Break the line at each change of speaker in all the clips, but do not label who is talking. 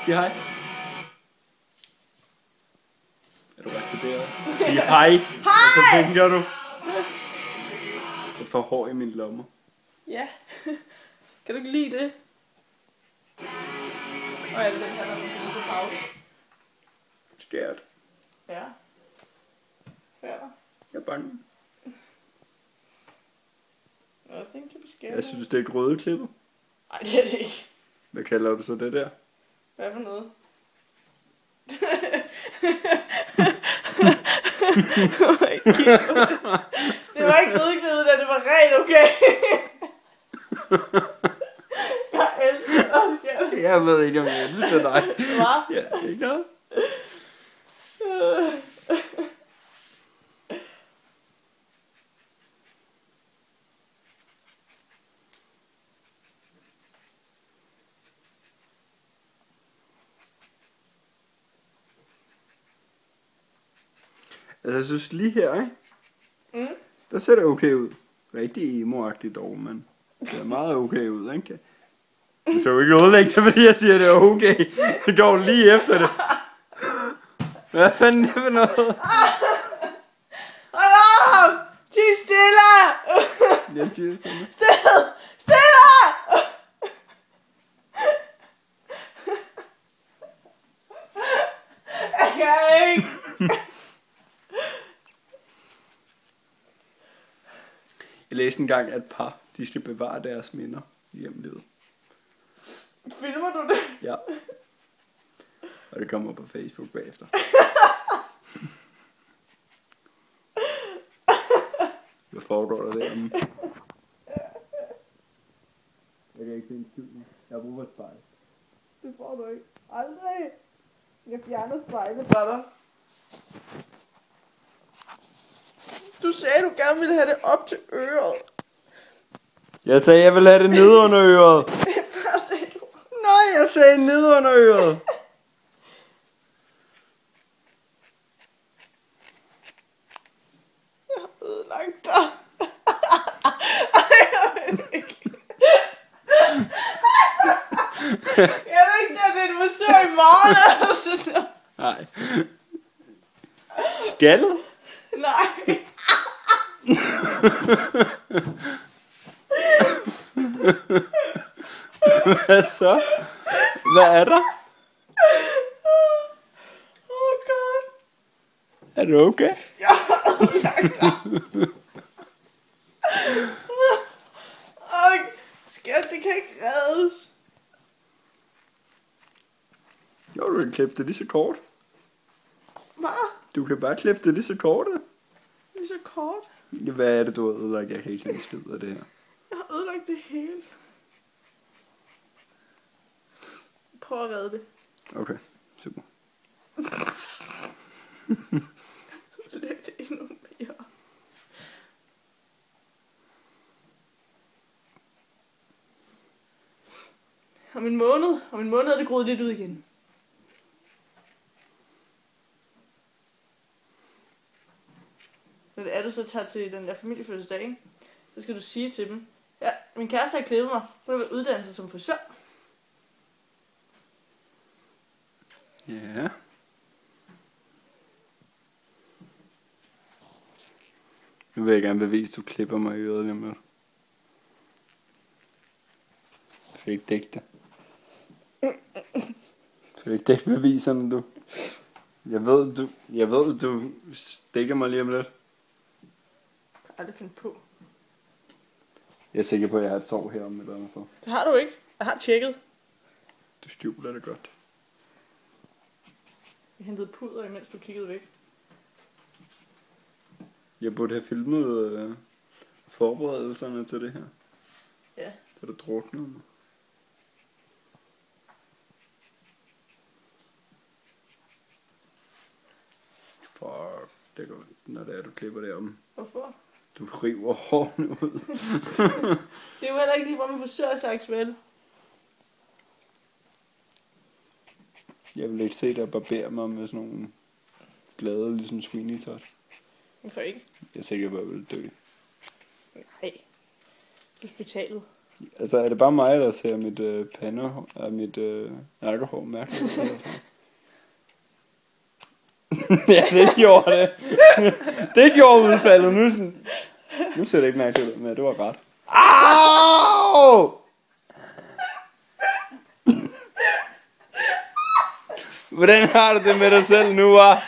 Sig hej. Er du retarderet? Sig hej. Og så vinker du. Jeg får hår i min lomme.
Ja. Kan du ikke lide det? Og er det den her, der er på pause?
Scared.
Ja. Hvad er der?
Jeg er bange.
Nothing to be scared
Jeg synes, det er et røde klippet.
Nej, det er det ikke.
Hvad kalder du så det der?
Hvad for noget? Det var ikke rødklippet, da det var rent, okay? Jeg elsker Oscar.
Jeg ved ikke, om jeg elsker dig.
Hvad?
Ja, ikke noget. Altså, jeg synes lige her, ikke?
Mm.
Der ser det okay ud. Rigtig emo-agtigt dog, men det ser meget okay ud, ikke? Du skal jo ikke ødelægge det, fordi jeg siger, det er okay. Det går lige efter det. Hvad fanden er det for noget?
Hold op! Ti stille!
Jeg siger det sådan.
Stille! Stille! Jeg kan ikke!
Jeg læste engang, at par, de skal bevare deres minder i hjemlivet.
Filmer du det?
Ja. Og det kommer på Facebook bagefter. Hvad foregår der derinde? Jeg kan ikke se en skid. Jeg har brug for et spejl.
Det får du ikke. Aldrig. Jeg fjerner spejlet fra dig. Du sagde, du gerne ville have det op til øret.
Jeg sagde, jeg ville have det nede under øret.
Hvad sagde du?
Nej, jeg sagde nede under øret.
Jeg har ødelagt dig. Ej, jeg vil ikke. Jeg ved ikke, at det er et besøg i morgen eller sådan noget.
Nej. Skaldet?
Nej.
Hvad så? Hvad er der?
Oh god.
Er det okay?
Jeg har ødelagt dig. Skat, det kan ikke reddes.
Jo, du kan klippe det lige så kort.
Hvad?
Du kan bare klippe det lige så kort.
Det er så kort.
Hvad er det, du har ødelagt? Jeg kan ikke lide skid af det her.
Jeg har ødelagt det hele. Prøv at redde det.
Okay, super.
Så det er det endnu mere. Om en måned er det groet lidt ud igen. Når det er, du så tager til den der familiefødselsdag, ikke? Så skal du sige til dem, ja, min kæreste har klippet mig, hun har været uddannet som frisør.
Ja. Nu vil jeg gerne bevise, at du klipper mig i øret lige med. Du skal ikke dække det. Du skal ikke dække beviserne, du. Jeg ved, du stikker mig lige om lidt.
Jeg har aldrig fundet på.
Jeg er sikker på, at jeg har et sår herom eller andet for.
Det har du ikke. Jeg har tjekket.
Du skjuler det godt.
Jeg hentede puder, imens du kiggede væk.
Jeg burde have filmet forberedelserne til det her.
Ja.
Da du druknede mig. Fuck, det går, når det er, du klipper det om.
Hvorfor?
Du river hårene ud.
Det er jo heller ikke lige, hvor man forsøger sig, vel?
Jeg vil ikke se dig barbere mig med sådan nogle blade, ligesom Sweeney Todd.
Hvorfor ikke?
Jeg er sikker på, at jeg vil dø.
Nej. Hospitalet.
Altså, er det bare mig, der ser mit pandehår og mit nakkehår mærkeligt? Ja, det gjorde det. Det gjorde udfaldet. Nu ser det ikke mærkeligt ud, men det var ret. Au! Hvordan har du det med dig selv nu, hva'?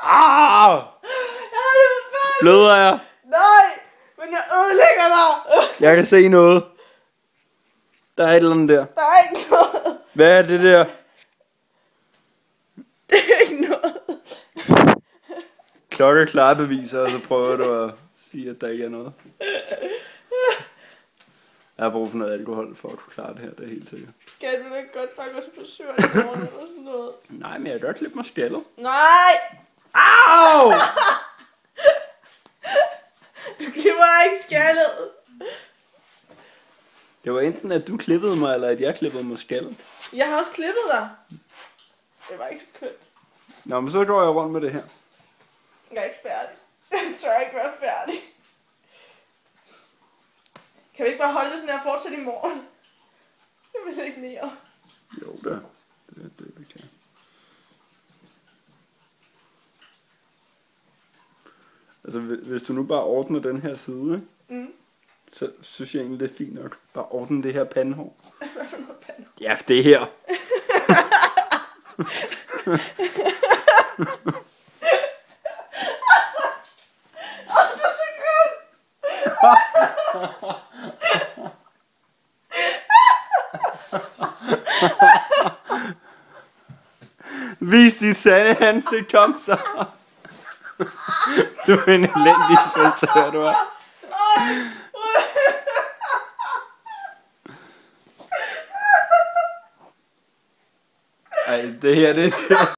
Au! Bløder jeg?
Nej, men jeg ødelægger dig.
Jeg kan se noget. Der er et eller andet der.
Der er ikke noget.
Hvad er det der?
Det er ikke noget.
Klokkeklare beviser, og så prøver du at sige, at der ikke er noget. Jeg har brug for noget alkohol for at kunne klare det her, det er helt sikkert.
Skal du da godt bare gå til frisøren i morgen eller sådan noget?
Nej, men jeg kan godt klippe mig skaldet.
Nej!
Au!
Du klipper dig ikke skaldet.
Det var enten, at du klippede mig, eller at jeg klippede mig skaldet.
Jeg har også klippet dig. Det var ikke så kønt.
Nå, men så går jeg rundt med det her.
Jeg er ikke færdig. Jeg tør ikke være færdig. Kan vi ikke bare holde det sådan her og fortsætte i morgen? Jeg vil ikke mere.
Jo, det vi kan. Altså, hvis du nu bare ordner den her side, ikke? Så synes jeg egentlig, det er fint nok. Bare ordne det her pandehår.
Hvad for noget pandehår?
Ja, det her.
Det er så grimt!
Vis dit sande ansigt, kom så. Du er en elendig frisør, du er. Ej, det her, det